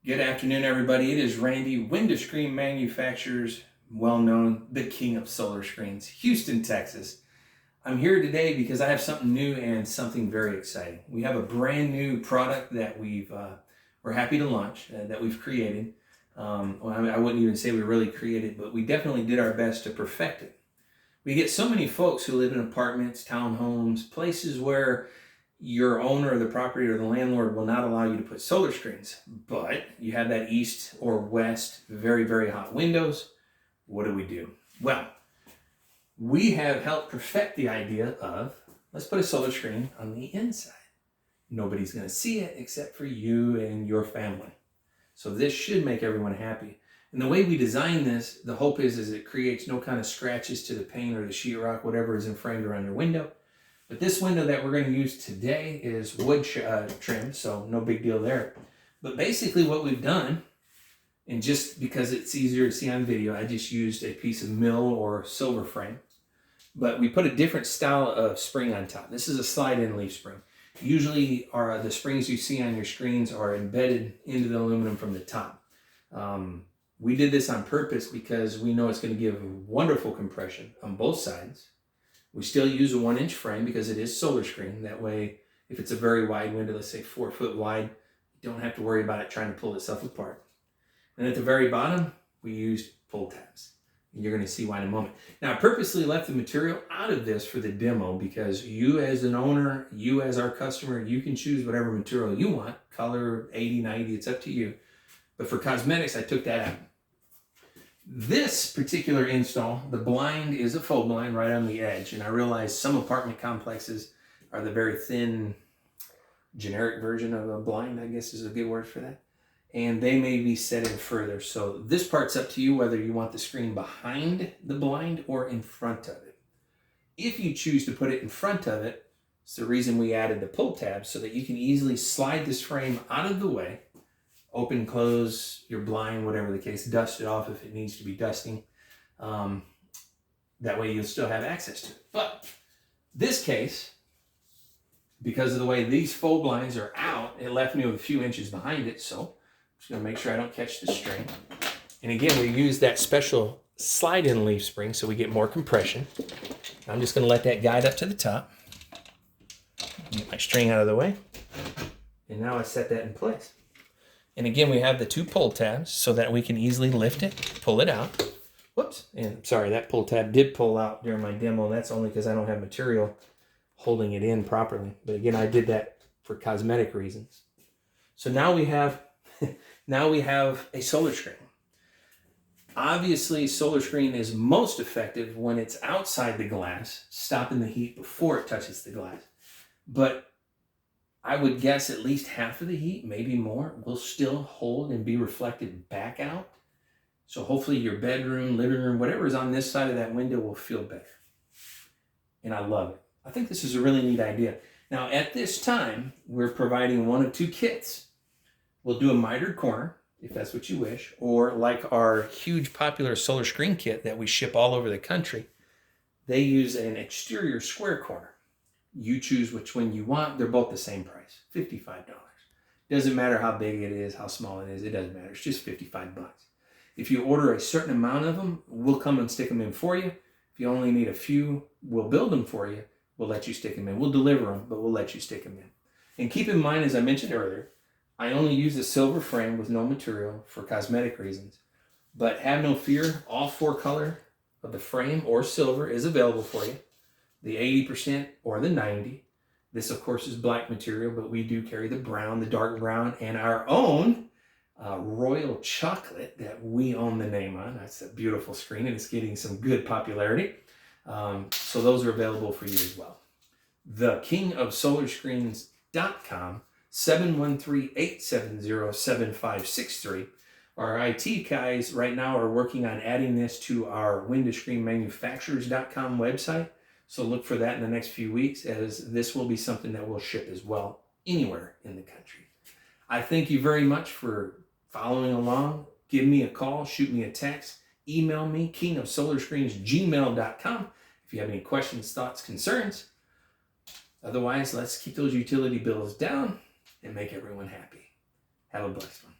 Good afternoon, everybody. It is Randy, window screen manufacturers, well known, the king of solar screens, Houston, Texas. I'm here today because I have something new and something very exciting. We have a brand new product that we're happy to launch, that we've created. Well, I wouldn't even say we really created, but we definitely did our best to perfect it. We get so many folks who live in apartments, townhomes, places where your owner of the property or the landlord will not allow you to put solar screens, but you have that east or west very, very hot windows. What do? Well, we have helped perfect the idea of, let's put a solar screen on the inside. Nobody's going to see it except for you and your family. So this should make everyone happy. And the way we design this, the hope is it creates no kind of scratches to the paint or the sheetrock, whatever is framed around your window. But this window that we're going to use today is wood trim, so no big deal there. But basically what we've done, and just because it's easier to see on video, I just used a piece of mill or silver frame. But we put a different style of spring on top. This is a slide-in leaf spring. Usually the springs you see on your screens are embedded into the aluminum from the top. We did this on purpose because we know it's going to give wonderful compression on both sides. We still use a 1-inch frame because it is solar screen. That way, if it's a very wide window, let's say 4 foot wide, you don't have to worry about it trying to pull itself apart. And at the very bottom, we used pull tabs. And you're going to see why in a moment. Now, I purposely left the material out of this for the demo because you as an owner, you as our customer, you can choose whatever material you want. Color, 80, 90, it's up to you. But for cosmetics, I took that out. This particular install, the blind is a faux blind right on the edge. And I realize some apartment complexes are the very thin, generic version of a blind, I guess is a good word for that. And they may be set in further. So this part's up to you whether you want the screen behind the blind or in front of it. If you choose to put it in front of it, it's the reason we added the pull tab so that you can easily slide this frame out of the way. Open, close your blind, whatever the case, dust it off if it needs to be dusting. That way you'll still have access to it. But this case, because of the way these faux blinds are out, it left me with a few inches behind it. So I'm just going to make sure I don't catch the string. And again, we use that special slide-in leaf spring so we get more compression. I'm just going to let that guide up to the top. Get my string out of the way. And now I set that in place. And again, we have the 2 pull tabs so that we can easily lift it, pull it out. Whoops, and sorry, that pull tab did pull out during my demo. That's only because I don't have material holding it in properly. But again, I did that for cosmetic reasons. So now we have, a solar screen. Obviously, solar screen is most effective when it's outside the glass, stopping the heat before it touches the glass. But I would guess at least half of the heat, maybe more, will still hold and be reflected back out. So hopefully your bedroom, living room, whatever is on this side of that window will feel better. And I love it. I think this is a really neat idea. Now at this time, we're providing one of 2 kits. We'll do a mitered corner, if that's what you wish, or like our huge popular solar screen kit that we ship all over the country, they use an exterior square corner. You choose which one you want. They're both the same price, $55. Doesn't matter how big it is, how small it is. It doesn't matter. It's just $55. If you order a certain amount of them, we'll come and stick them in for you. If you only need a few, we'll build them for you. We'll let you stick them in. We'll deliver them, but we'll let you stick them in. And keep in mind, as I mentioned earlier, I only use a silver frame with no material for cosmetic reasons. But have no fear. All 4 color of the frame or silver is available for you. The 80% or the 90%. This, of course, is black material, but we do carry the brown, the dark brown, and our own royal chocolate that we own the name on. That's a beautiful screen, and it's getting some good popularity. So those are available for you as well. The King of SolarScreens.com, 713-870-7563. Our IT guys right now are working on adding this to our windowscreenmanufacturers.com website. So look for that in the next few weeks, as this will be something that will ship as well anywhere in the country. I thank you very much for following along. Give me a call, shoot me a text, email me, kingofsolarscreens@gmail.com if you have any questions, thoughts, concerns. Otherwise, let's keep those utility bills down and make everyone happy. Have a blessed one.